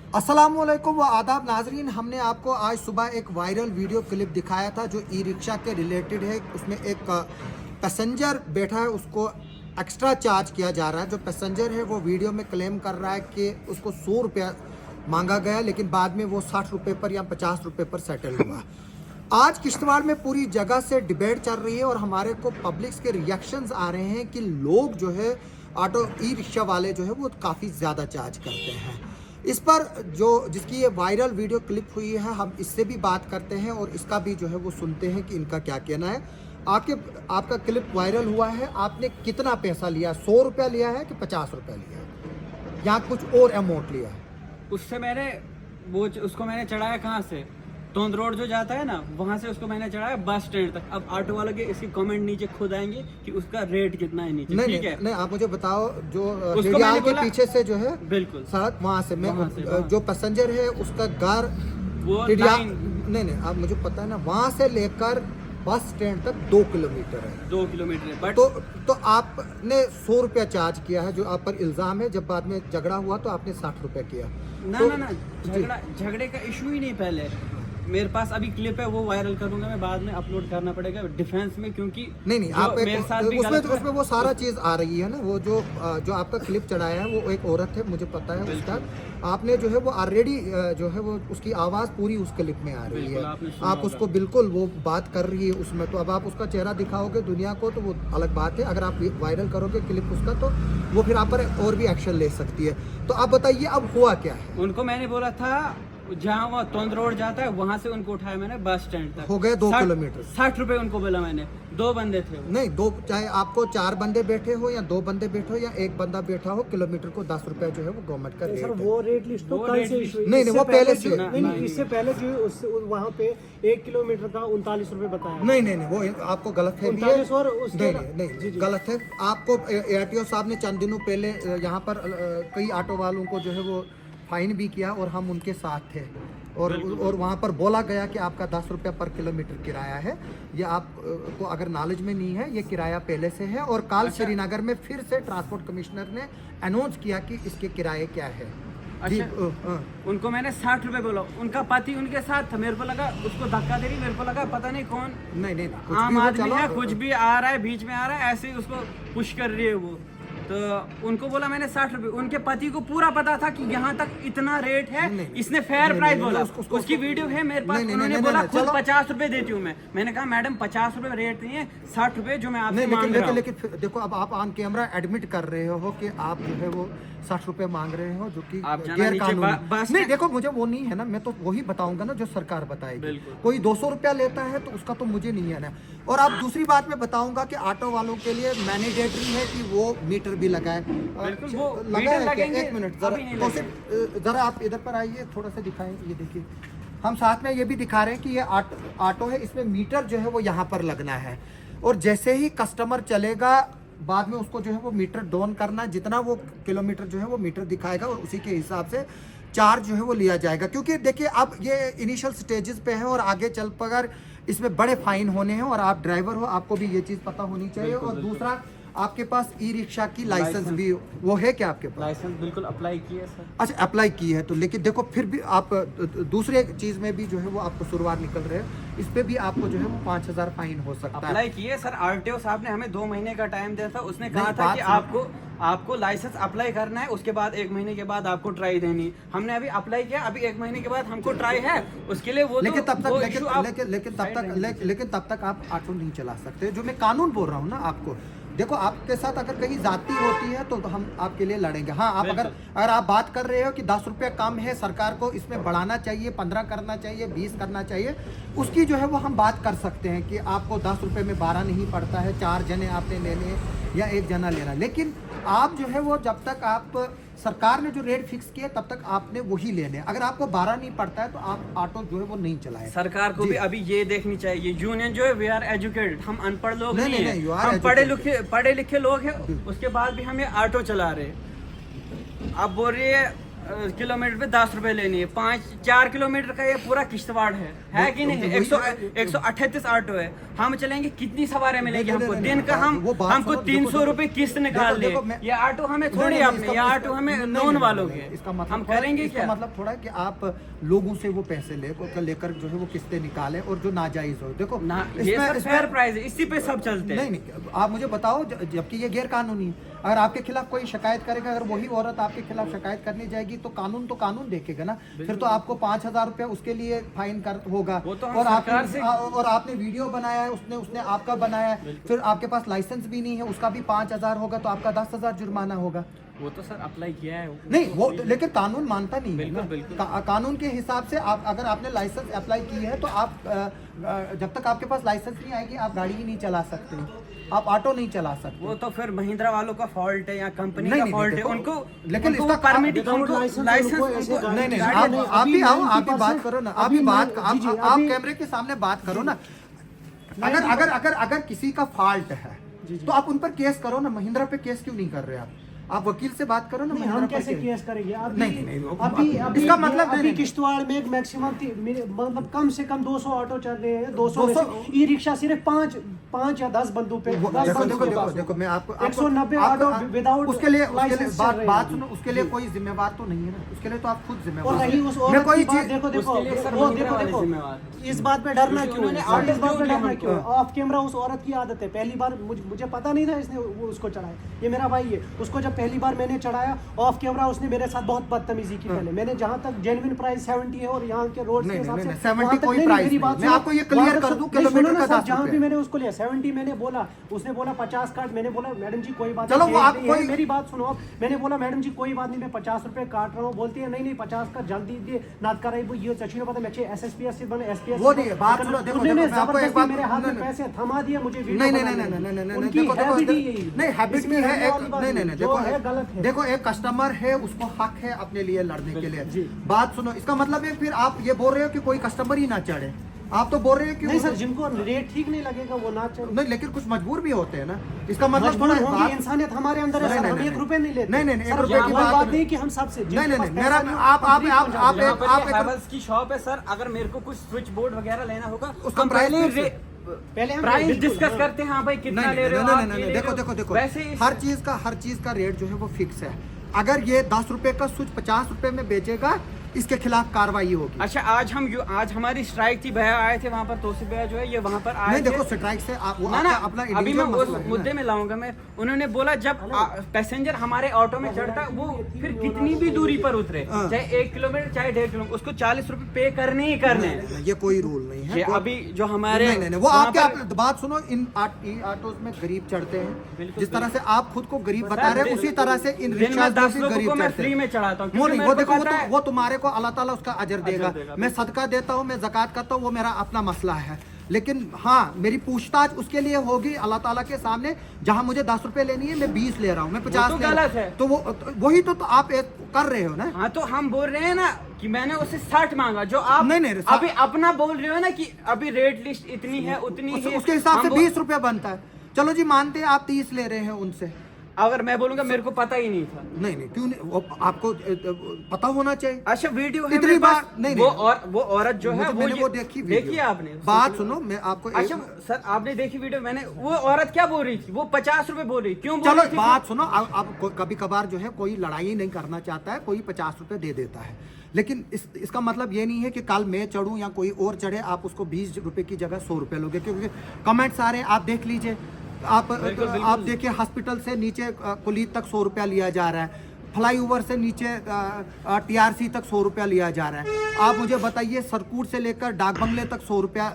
अस्सलामुअलैकुम व आदाब नाजरीन। हमने आपको आज सुबह एक वायरल वीडियो क्लिप दिखाया था जो ई रिक्शा के रिलेटेड है। उसमें एक पैसेंजर बैठा है, उसको एक्स्ट्रा चार्ज किया जा रहा है। जो पैसेंजर है वो वीडियो में क्लेम कर रहा है कि उसको 100 रुपया मांगा गया, लेकिन बाद में वो 60 रुपये पर या 50 रुपये पर सेटल हुआ। आज किश्तवाड़ में पूरी जगह से डिबेट चल रही है और हमारे को पब्लिक्स के रिएक्शंस आ रहे हैं कि लोग जो है ऑटो ई रिक्शा वाले जो है वो काफ़ी ज़्यादा चार्ज करते हैं। इस पर जो जिसकी ये वायरल वीडियो क्लिप हुई है, हम इससे भी बात करते हैं और इसका भी जो है वो सुनते हैं कि इनका क्या कहना है। आपका क्लिप वायरल हुआ है, आपने कितना पैसा लिया? 100 रुपया लिया है कि 50 रुपया लिया है या कुछ और अमाउंट लिया है? उससे मैंने उसको मैंने चढ़ाया कहाँ से, तोंद रोड जो जाता है ना, वहाँ से उसको मैंने चढ़ाया बस स्टैंड तक। अब ऑटो वालों के इसके कमेंट नीचे खुद आएंगे कि उसका रेट कितना है नीचे। नहीं, ठीक है, नहीं, आप मुझे बताओ जो डेडियाल के पीछे से जो है बिल्कुल सड़क, वहाँ से मैं वहाँ से। जो पैसेंजर है उसका घर वो नहीं, आप मुझे पता है ना, वहाँ से लेकर बस स्टैंड तक 2 किलोमीटर है। 2 किलोमीटर है, बट तो आपने 100 रुपया चार्ज किया है, जो आप पर इल्ज़ाम है। जब बाद में झगड़ा हुआ तो आपने 60 रुपया किया। ना झगड़े का इशू ही नहीं। पहले मेरे पास अभी क्लिप है, वो वायरल करूंगा मैं, बाद में अपलोड करना पड़ेगा डिफेंस में, क्योंकि नहीं आप मेरे साथ भी उसमें वो सारा चीज़ आ रही है ना। वो जो आपका क्लिप चढ़ाया है वो एक औरत है, मुझे पता है उसका। आपने जो है वो ऑलरेडी जो है वो उसकी आवाज़ पूरी उस क्लिप में आ रही है। आप उसको बिल्कुल वो बात कर रही है उसमें, तो अब आप उसका चेहरा दिखाओगे दुनिया को तो वो अलग बात है। अगर आप वायरल करोगे क्लिप उसका तो वो फिर आप पर और भी एक्शन ले सकती है। तो आप बताइए अब हुआ क्या है? उनको मैंने बोला था जहाँ वो तोंद रोड जाता है वहाँ से उनको उठाया मैंने बस स्टैंड तक। हो गए 2 किलोमीटर। 60 रुपए उनको बोला मैंने। 2 बंदे थे वो। नहीं, 2, चाहे आपको 4 बंदे बैठे हो या 2 बंदे बैठे हो या 1 बंदा बैठा हो, किलोमीटर को 10 रुपया जो है वो गवर्नमेंट का रेट है। वो रेट लिस्ट तो कल से इशू। नहीं, वो पहले से नहीं, इससे पहले जो वहाँ पे 1 किलोमीटर का 39 रुपए बताया। नहीं, वो आपको गलत है। 39 और उसके नहीं, गलत है। आपको ARTO साहब ने चंद दिनों पहले यहाँ पर कई ऑटो वालों को जो है वो फाइन भी किया और हम उनके साथ थे और वहाँ पर बोला गया कि आपका 10 रुपया पर किलोमीटर किराया है। ये आपको अगर नॉलेज में नहीं है, ये किराया पहले से है। और कल श्रीनगर में फिर से ट्रांसपोर्ट कमिश्नर ने अनाउंस किया कि इसके किराए क्या है। अच्छा, उनको मैंने 60 रुपए बोला। उनका पति उनके साथ था, मेरे को लगा उसको धक्का दे रही, मेरे को लगा पता नहीं कौन नहीं आम आदमी है, कुछ भी आ रहा है बीच में आ रहा है, ऐसे ही उसको पुश कर रही है वो। तो उनको बोला मैंने 60 रुपए। उनके पति को पूरा पता था कि यहाँ तक इतना रेट है। इसने फेयर प्राइस बोला। उसकी वीडियो है मेरे पास। उन्होंने बोला खुद 50 रुपए देती हूँ मैं। मैंने कहा मैडम 50 रुपए रेट नहीं है, 60 रुपए जो मैं आपसे मांग रहा हूँ। लेकिन देखो, अब आप ऑन कैमरा एडमिट कर रहे हो कि आप जो है वो 60 रुपए मांग रहे हो, जो कि गैर कानूनी। नहीं, देखो मुझे वो नहीं है ना, मैं तो वही बताऊंगा ना जो सरकार बताएगी। कोई 200 रुपया लेता है तो उसका तो मुझे नहीं है ना। और आप दूसरी बात मैं बताऊंगा कि ऑटो वालों के लिए मैंडेटरी है कि वो मीटर भी लगाए। एक मिनट जरा आप इधर पर आइए, थोड़ा सा दिखाएं। ये देखिए, हम साथ में ये भी दिखा रहे हैं कि ये ऑटो है, इसमें मीटर जो है वो यहाँ पर लगना है। और जैसे ही कस्टमर चलेगा बाद में उसको जो है वो मीटर डाउन करना, जितना वो किलोमीटर जो है वो मीटर दिखाएगा और उसी के हिसाब से चार्ज जो है वो लिया जाएगा। क्योंकि देखिए अब ये इनिशियल स्टेजेस पे है और आगे चल कर इसमें बड़े फाइन होने हैं। और आप ड्राइवर हो, आपको भी ये चीज़ पता होनी चाहिए। और दूसरा, आपके पास ई रिक्शा की लाइसेंस भी वो है क्या आपके पास? लाइसेंस बिल्कुल अप्लाई की है सर। अच्छा, अप्लाई की है तो, लेकिन देखो फिर भी आप दूसरे चीज़ में भी जो है वो आपको शुरुआत निकल रहे हैं, इस पे भी आपको जो है वो 5000 फाइन हो सकता है। अप्लाई किए सर। RTO साहब ने हमें 2 महीने का टाइम दिया था। उसने कहा था कि आपको लाइसेंस अप्लाई करना है, उसके बाद 1 महीने के बाद आपको ट्राई देनी। हमने अभी अप्लाई किया, अभी 1 महीने के बाद हमको ट्राई है उसके लिए। वो लेकिन तब तक आप ऑटो नहीं चला सकते, जो मैं कानून बोल रहा हूँ ना आपको। देखो, आपके साथ अगर कहीं जाती होती है तो हम आपके लिए लड़ेंगे। हाँ, आप अगर आप बात कर रहे हो कि 10 रुपये कम है, सरकार को इसमें बढ़ाना चाहिए, 15 करना चाहिए, 20 करना चाहिए, उसकी जो है वो हम बात कर सकते हैं कि आपको 10 रुपये में 12 नहीं पड़ता है, 4 जने आपने लेने या 1 जना लेना। लेकिन आप जो है वो जब तक आप सरकार ने जो रेट फिक्स किया तब तक आपने वही लेने। अगर आपको 12 नहीं पड़ता है तो आप ऑटो जो है वो नहीं चलाए। सरकार को भी अभी ये देखनी चाहिए। यूनियन जो है वी आर एजुकेटेड, हम अनपढ़ लोग नहीं है, हम पढ़े लिखे लोग हैं, उसके बाद भी हम ये ऑटो चला रहे। आप बोल रही है किलोमीटर पे 10 रुपए लेनी है। 4 किलोमीटर का ये पूरा किश्तवाड़ है कि नहीं? 138 ऑटो है, हम चलेंगे कितनी सवारी मिलेगी हमको? दिन का हमको 300 रुपए किस्त निकाल ले। ये ऑटो हमें थोड़ी आपने, ये ऑटो हमें नॉन वालों के, इसका मतलब हम करेंगे क्या? मतलब थोड़ा कि आप लोगों से वो पैसे लेकर जो है वो किस्तें निकालें और जो नाजायज हो। देखो ये सर फेयर प्राइस है, इसी पे सब चलते हैं। नहीं, आप मुझे बताओ, जबकि ये गैर कानूनी है। अगर आपके खिलाफ कोई शिकायत करेगा, अगर वही औरत आपके खिलाफ शिकायत करने जाएगी तो कानून देखेगा ना। फिर तो आपको 5,000 रुपया उसके लिए फाइन होगा। और आपने वीडियो बनाया है, उसने आपका बनाया है, फिर आपके पास लाइसेंस भी नहीं है, उसका भी 5,000 होगा, तो आपका 10,000 जुर्माना होगा। वो तो सर अप्लाई किया है नहीं, वो लेकिन कानून मानता नहीं है बिल्कुल। कानून के हिसाब से आप, अगर आपने लाइसेंस अप्लाई की है तो आप जब तक आपके पास लाइसेंस नहीं आएगी आप गाड़ी ही नहीं चला सकते, आप ऑटो नहीं चला सकते। वो तो फिर महिंद्रा वालों का फॉल्ट है या कंपनी का फॉल्ट है, उनको लेकिन इसका परमिट, लाइसेंस नहीं, आप भी आओ, आप भी बात करो ना, आप कैमरे के सामने बात करो ना। अगर किसी का फॉल्ट है तो आप उन पर केस करो ना। महिंद्रा पे केस क्यों नहीं कर रहे आप वकील से बात करो ना। हम कैसे केस करेंगे? नहीं, इसका मतलब अभी किश्तवाड़ में मैक्सिमम मतलब कम से कम 200 ऑटो चल रहे हैं। 200 ई रिक्शा सिर्फ 5 या 10 बंदों पे। देखो मैं आपको 190 ऑटो विदाउट उसके लिए बात सुनो, उसके लिए कोई जिम्मेवार तो नहीं है ना, उसके लिए तो आप खुद जिम्मेवार हैं। कोई चीज देखो इस बात पे डरना क्यों? ऑफ कैमरा उस औरत की आदत है। पहली बार मुझे पता नहीं था इसने उसको चढ़ाया, ये मेरा भाई है, उसको जब पहली बार मैंने चढ़ाया ऑफ कैमरा उसने मेरे साथ बहुत बदतमीजी की। पहले मैंने जहां तक जेन्युइन प्राइस 70 है और यहाँ के रोड के हिसाब से 70 कोई प्राइस नहीं। मैं आपको ये क्लियर कर दूं, किलोमीटर का 10 जहां भी मैंने उसको लिया 70 मैंने बोला, उसने बोला 50 काट। मैंने बोला मैडम जी कोई बात नहीं, चलो आप मेरी बात सुनो। मैंने बोला मैडम जी कोई बात नहीं, मैं 50 रुपए काट रहा हूँ। बोलती है नहीं 50 का जल्दी दे नात कराई वो ये सचिन पता मैं SSPS बने SPS वो नहीं बात सुनो। देखो मैं आपको एक बात, मेरे हाथ में पैसे थमा दिए मुझे। नहीं, हैबिट में है एक, नहीं, देखो एक कस्टमर है, उसको हक है अपने लिए लड़ने के लिए। बात सुनो, इसका मतलब है फिर आप ये बोल रहे हो कि कोई कस्टमर ही ना चढ़े। आप तो बोल रहे हैं कि नहीं सर, जिनको रेट ठीक नहीं लगेगा वो ना चढ़े। नहीं, लेकिन कुछ मजबूर भी होते हैं ना। इसका मतलब थोड़ा इंसानियत हमारे अंदर है। हम 1 रुपए नहीं लेते। नहीं, 1 रुपए की बात नहीं कि हम सबसे नहीं, मेरा आप हैवेल्स की शॉप है सर। अगर मेरे को कुछ स्विच बोर्ड वगैरह लेना होगा उसका पहले हम प्राइस डिस्कस करते हैं। हाँ भाई कितना ले रहे हो? नहीं, देखो हर चीज का रेट जो है वो फिक्स है। अगर ये 10 रुपए का स्विच 50 रुपए में बेचेगा, इसके खिलाफ कार्रवाई होगी। अच्छा, आज हमारी स्ट्राइक थी, भैया आए थे वहाँ पर, तौसीफ भैया जो है ये वहाँ पर आए नहीं, थे। देखो स्ट्राइक से अपना अभी मैं उस मुद्दे में लाऊंगा मैं। उन्होंने बोला जब पैसेंजर हमारे ऑटो में चढ़ता वो फिर कितनी भी दूरी पर उतरे, चाहे 1 किलोमीटर चाहे 1.5 किलोमीटर, उसको 40 रुपए पे करने ही करने। ये कोई रूल नहीं है। अभी जो हमारे वो आपके बात सुनो, इन ऑटो में गरीब चढ़ते हैं। जिस तरह से आप खुद को गरीब बता रहे हैं उसी तरह से इन रिक्शा 10 लोगों को मैं फ्री में चढ़ाता हूँ। वो तुम्हारे को अल्लाह ताला उसका अजर देगा। मैं सदका देता हूँ, मैं ज़कात करता हूँ, वो मेरा अपना मसला है। लेकिन हाँ, मेरी पूछताछ उसके लिए होगी अल्लाह ताला के सामने। जहाँ मुझे 10 रुपए लेनी है मैं 20 ले रहा हूँ, मैं 50 ले रहा हूँ, तो वो वही तो आप कर रहे हो ना। हाँ, तो हम बोल रहे हैं ना कि मैंने उससे 60 मांगा, जो आप नहीं, अभी अपना बोल रहे हो ना कि अभी रेट लिस्ट इतनी है उतनी है, उसके हिसाब से 20 रुपया बनता है। चलो जी मानते हैं आप 30 ले रहे हैं उनसे। अगर मैं बोलूंगा मेरे को पता ही नहीं था। नहीं, क्यों नहीं? वो आपको पता होना चाहिए। अच्छा, वीडियो है इतनी बार नहीं, वो औरत जो है वो देखी आपने? बात सुनो, मैं आपको अच्छा सर, आपने देखी वीडियो? मैंने वो औरत क्या बोल रही थी? वो 50 रुपए बोल रही, क्यों? चलो बात सुनो, अब कभी कभार जो है कोई लड़ाई नहीं करना चाहता है, कोई 50 रुपए दे देता है। लेकिन इसका मतलब ये नहीं है कि कल मैं चढ़ूं या कोई और चढ़े आप उसको 20 रुपए की जगह 100 रुपए लोगे। क्योंकि कमेंट्स आ रहे हैं, आप देख लीजिए। आप देखिए हॉस्पिटल से नीचे कुलीत तक 100 रुपया लिया जा रहा है, फ्लाईओवर से नीचे TRC तक 100 रुपया लिया जा रहा है। आप मुझे बताइए, सरकूट से लेकर डाक बंगले तक 100 रुपया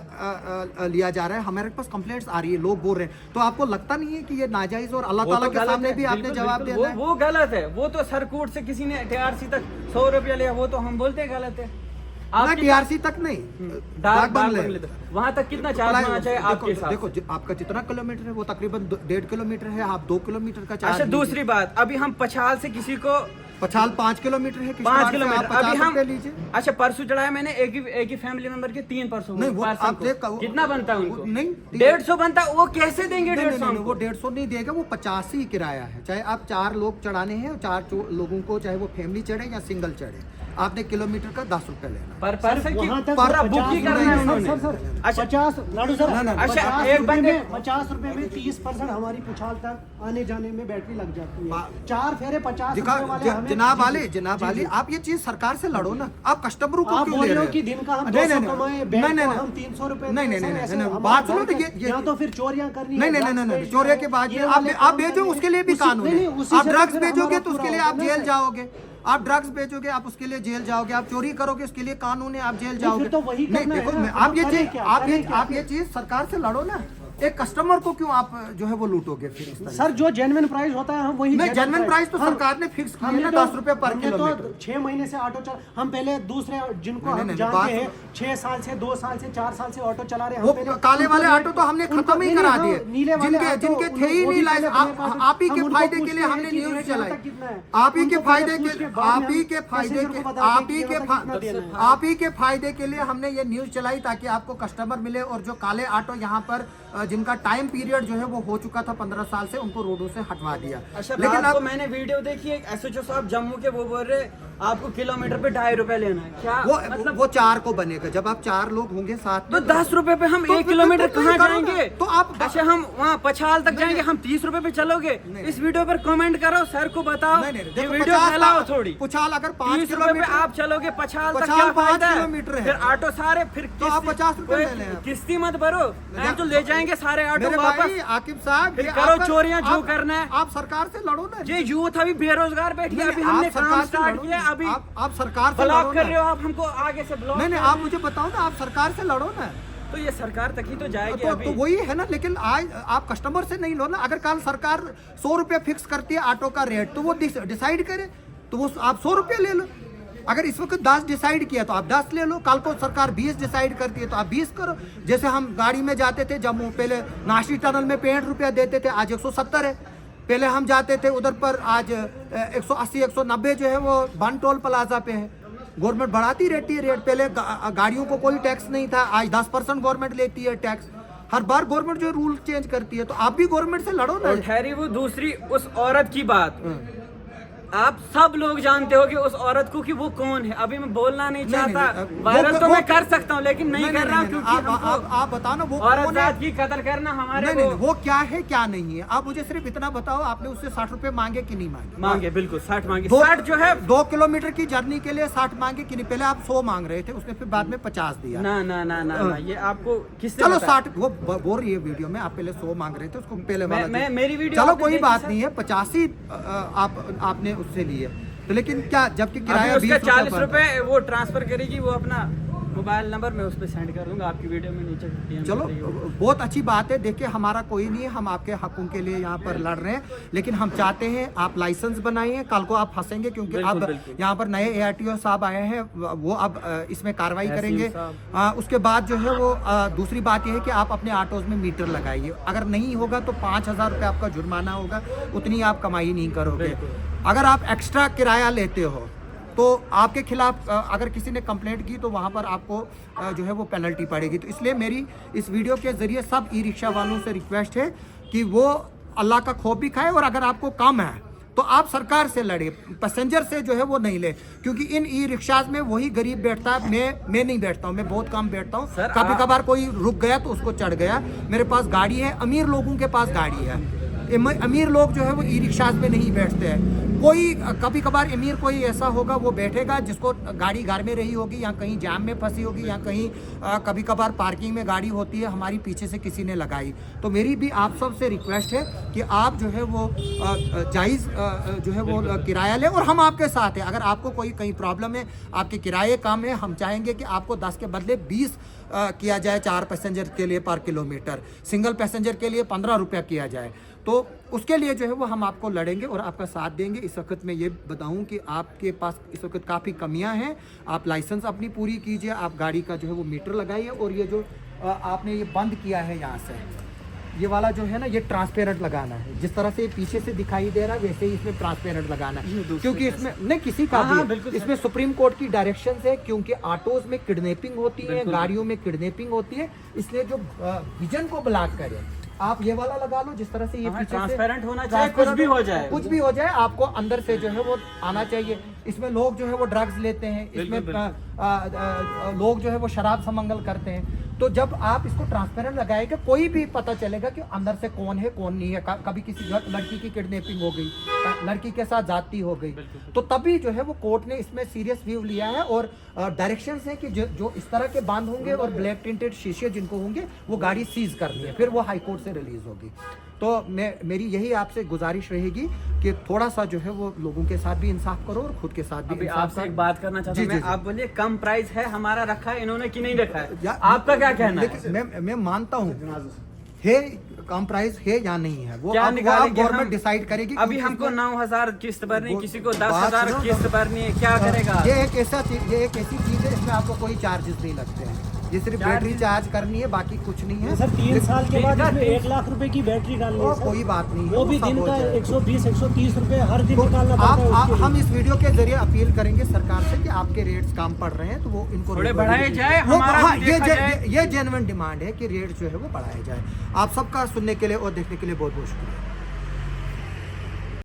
लिया जा रहा है। हमारे पास कंप्लेंट्स आ रही है, लोग बोल रहे हैं। तो आपको लगता नहीं है कि ये नाजायज और अल्लाह ताला के सामने भी आपने जवाब देना है? वो गलत है। वो तो सरकूट से किसी ने TRC तक 100 रुपया लिया, वो तो हम बोलते हैं गलत है। ना TRC तक नहीं, डाक बंगले वहां तक कितना चार्ज होना चाहिए आपके साथ? देखो आपका जितना किलोमीटर है वो तकरीबन 1.5 किलोमीटर है, आप 2 किलोमीटर का चार्ज। अच्छा, दूसरी बात, अभी हम पछाल से किसी को पछाल 5 किलोमीटर है, 5 किलोमीटर। अभी हम लीजिए। अच्छा, परसों चढ़ाया मैंने एक ही फैमिली मेंबर के 3 परसों नहीं, वो आप कितना बनता है उनको? नहीं, 150 बनता है। वो कैसे देंगे 150? वो 150 नहीं देगा, वो 50 ही किराया है। चाहे आप 4 लोग चढ़ाने हैं, 4 लोगों को, चाहे वो फैमिली चढ़े या सिंगल चढ़े, आपने किलोमीटर का 10 रुपए लेना पर पर्सन की वहाँ तक पूरा बुक ही करना है उन्होंने। अच्छा 50 लाडू सर, अच्छा, एक बंदे 50 रुपए में 30% हमारी पुछाल तक आने जाने में बैटरी लग जाती है। 4 फेरे 50 रुपए वाले हमें। जनाब वाले, आप ये चीज सरकार से लड़ो ना, आप कस्टमरों को आप क्यों बोल ले रहे रहे हो कि दिन का हम नहीं, 200 नहीं, कमाए, नहीं, बैंक नहीं, को हम 300 रुपए। नहीं, बात सुनो तो ये यहाँ तो फिर चोरियां करनी है। नहीं, चोरी के बाद आप बेचो, उसके लिए भी कानून है। आप ड्रग्स बेचोगे तो उसके लिए आप जेल जाओगे। आप ड्रग्स बेचोगे, आप उसके लिए जेल जाओगे। आप चोरी करोगे, उसके लिए कानून है, आप जेल जाओगे। तो वही नहीं, देखो, आप ये चीज सरकार से लड़ो ना। एक कस्टमर को क्यों आप जो है वो लूटोगे फिर इस तरह? सर जो जेन्युइन प्राइस होता है हम वही नहीं, जेन्युइन प्राइस तो सरकार ने फिक्स किया है ना, 10 रुपए पर किलोमीटर। तो 6 महीने से ऑटो चला, हम पहले दूसरे जिनको हम जानते हैं 6 साल से 2 साल से 4 साल से ऑटो चला रहे हैं। वो काले वाले ऑटो तो हमने खत्म ही करा दिए, जिनके थे ही नहीं लाइसेंस। आप ही के फायदे के लिए हमने न्यूज चलाई, आप ही के फायदे के लिए हमने ये न्यूज चलाई, ताकि आपको कस्टमर मिले। और जो काले ऑटो यहाँ पर जिनका टाइम पीरियड जो है वो हो चुका था 15 साल से, उनको रोडों से हटवा दिया। अच्छा, लेकिन आपको मैंने वीडियो देखी है, एसएचओ साहब जम्मू के, वो बोल रहे आपको किलोमीटर पे 2.5 रुपए लेना है। क्या मतलब? वो 4 को बनेगा, जब आप 4 लोग होंगे साथ में, तो 10 रुपए पे हम 1 किलोमीटर कहाँ जाएंगे? तो आप अच्छा, हम वहाँ पछाल तक जाएंगे, हम 30 रुपए पे चलोगे? इस वीडियो पर कमेंट करो, सर को बताओ, ये वीडियो फैलाओ थोड़ी। पुछाल अगर 30 रुपए पे आप चलोगे पछाल तक, क्या फायदा है? फिर ऑटो सारे, फिर तो आप 50 रुपए ले लें। किस्ती मत भरो, तो ले जाएंगे सारे ऑटो वापस। आकिब साहब, करो चोरियां जो करना है। आप सरकार से लड़ो ना। ये यूथ अभी बेरोजगार बैठी है, अभी हमने काम स्टार्ट किया, अभी आप सरकार से ब्लॉक कर रहे हो, आप हमको आगे से ब्लॉक। नहीं, आप मुझे बताओ ना, आप सरकार से लड़ो ना। तो ये सरकार तक ही तो जाएगी तो वही है ना। लेकिन आज आप कस्टमर से नहीं लो ना। अगर कल सरकार 100 रुपए फिक्स करती है ऑटो का रेट, तो वो डिसाइड करे, तो वो आप 100 रुपए ले लो। अगर इस वक्त 10 डिसाइड किया तो आप 10 ले लो। कल को सरकार 20 डिसाइड करती है तो आप 20 करो। जैसे हम गाड़ी में जाते थे जम्मू, पहले नाशी टनल में 65 रुपया देते थे, आज 170 है। पहले हम जाते थे उधर पर, आज 180 190 जो है वो बन टोल प्लाजा पे है। गवर्नमेंट बढ़ाती रहती है रेट। पहले गाड़ियों को कोई टैक्स नहीं था, आज 10% गवर्नमेंट लेती है टैक्स। हर बार गवर्नमेंट जो रूल चेंज करती है, तो आप भी गवर्नमेंट से लड़ो ना। ठहरी वो दूसरी उस औरत की बात, आप सब लोग जानते हो कि उस औरत को कि वो कौन है। अभी मैं बोलना नहीं चाहता, वायरल तो मैं कर सकता हूँ, लेकिन नहीं कर रहा हूँ, क्योंकि आप बताओ ना वो औरत जात की कत्ल करना हमारे वो क्या है क्या नहीं है। आप मुझे सिर्फ इतना बताओ, आपने उससे 60 रुपए मांगे कि नहीं मांगे? मांगे, बिल्कुल 60 मांगे। 60 जो है 2 किलोमीटर की जर्नी के लिए 60 मांगे कि नहीं? पहले आप 100 मांग रहे थे, उसने फिर बाद में 50 दिया। ना, ये आपको किसने? चलो 60, वो बोल रही है वीडियो में, आप पहले 100 मांग रहे थे, उसको पहले मेरी वीडियो, चलो कोई बात नहीं है, 85 ही आपने उससे लिए। तो लेकिन क्या, जबकि किराया 40 रुपए वो ट्रांसफर करेगी, वो अपना मोबाइल नंबर मैं उस पर सेंड कर दूंगा आपकी वीडियो में नीचे। चलो बहुत अच्छी बात है। देखिए, हमारा कोई नहीं है, हम आपके हकों के लिए यहाँ पर लड़ रहे हैं, लेकिन हम चाहते हैं आप लाइसेंस बनाइए। कल को आप फंसेंगे, क्योंकि अब यहाँ पर नए ARTO साहब आए हैं, वो अब इसमें कार्रवाई करेंगे। उसके बाद जो है वो दूसरी बात यह है कि आप अपने ऑटोज में मीटर लगाइए। अगर नहीं होगा तो 5000 रुपये आपका जुर्माना होगा, उतनी आप कमाई नहीं करोगे। अगर आप एक्स्ट्रा किराया लेते हो तो आपके खिलाफ अगर किसी ने कंप्लेंट की तो वहाँ पर आपको जो है वो पेनल्टी पड़ेगी। तो इसलिए मेरी इस वीडियो के ज़रिए सब ई रिक्शा वालों से रिक्वेस्ट है कि वो अल्लाह का खौफ भी खाए, और अगर आपको कम है तो आप सरकार से लड़े, पैसेंजर से जो है वो नहीं ले। क्योंकि इन ई रिक्शाज में वही गरीब बैठता है, मैं नहीं बैठता हूँ, मैं बहुत कम बैठता हूँ। कभी कभार कोई रुक गया तो उसको चढ़ गया। मेरे पास गाड़ी है, अमीर लोगों के पास गाड़ी है। अमीर लोग जो है वो ई रिक्शाज में नहीं बैठते हैं। कोई कभी कभार अमीर कोई ऐसा होगा वो बैठेगा जिसको गाड़ी घर में रही होगी, या कहीं जाम में फंसी होगी, या कहीं कभी कभार पार्किंग में गाड़ी होती है हमारी, पीछे से किसी ने लगाई। तो मेरी भी आप सब से रिक्वेस्ट है कि आप जो है वो जायज़ जो है वो किराया लें, और हम आपके साथ हैं। अगर आपको कोई कहीं प्रॉब्लम है, आपके किराए कम है, हम चाहेंगे कि आपको 10 के बदले 20 किया जाए 4 पैसेंजर के लिए पर किलोमीटर, सिंगल पैसेंजर के लिए 15 रुपया किया जाए। तो उसके लिए जो है वो हम आपको लड़ेंगे और आपका साथ देंगे। इस वक्त मैं ये बताऊं कि आपके पास इस वक्त काफ़ी कमियां हैं। आप लाइसेंस अपनी पूरी कीजिए, आप गाड़ी का जो है वो मीटर लगाइए, और ये जो आपने ये बंद किया है यहाँ से, ये वाला जो है ना ये ट्रांसपेरेंट लगाना है, जिस तरह से पीछे से दिखाई दे रहा है वैसे ही इसमें ट्रांसपेरेंट लगाना है, क्योंकि इसमें नहीं किसी का भी इसमें सुप्रीम कोर्ट की डायरेक्शन है, क्योंकि ऑटोज में किडनैपिंग होती है, गाड़ियों में किडनैपिंग होती है, इसलिए जो विजन को ब्लॉक करे आप ये वाला लगा लो, जिस तरह से ये पीछे ट्रांसपेरेंट होना चाहिए, कुछ भी हो जाए, कुछ भी हो जाए, आपको अंदर से जो है वो आना चाहिए। इसमें लोग जो है वो ड्रग्स लेते हैं, इसमें लोग जो है वो शराब समंगल करते हैं, तो जब आप इसको ट्रांसपेरेंट लगाएगा कोई भी पता चलेगा कि अंदर से कौन है कौन नहीं है। कभी किसी लड़की की किडनैपिंग हो गई, लड़की के साथ जाती हो गई, तो तभी जो है वो कोर्ट ने इसमें सीरियस व्यू लिया है और डायरेक्शंस हैं कि जो इस तरह के बांध होंगे और ब्लैक टिंटेड शीशे जिनको होंगे वो गाड़ी सीज करनी है, फिर वो हाई कोर्ट से रिलीज होगी। तो मेरी यही आपसे गुजारिश रहेगी कि थोड़ा सा जो है वो लोगों के साथ भी इंसाफ करो और खुद के साथ भी इंसाफ आपसे एक बात करना चाहता हूं मैं, आप बोलिए कम प्राइस है हमारा रखा है इन्होंने कि नहीं रखा है, आपका क्या कहना है? मैं मानता हूँ है कम प्राइस है या नहीं है, वो गवर्नमेंट डिसाइड करेगी। अभी हमको 9,000 किस्त भरनी, किसी को 10,000 किस्त भरनी है, क्या करेगा? ये एक ऐसी चीज है इसमें आपको कोई चार्जेस नहीं लगते हैं, ये सिर्फ बैटरी चार्ज करनी है, बाकी कुछ नहीं है। सर 3 साल के बाद इसमें 1 लाख रुपए की बैटरी डालनी है, कोई बात नहीं है, वो भी दिन का 120-130 रुपए हर दिन निकालना पड़ता है। हम इस वीडियो के जरिए अपील करेंगे सरकार से कि आपके रेट्स कम पड़ रहे हैं तो वो इनको थोड़े बढ़ाए जाए, हमारा ये जेन्युइन डिमांड है कि रेट जो है वो बढ़ाया जाए। आप सबका सुनने के लिए और देखने के लिए बहुत बहुत शुक्रिया।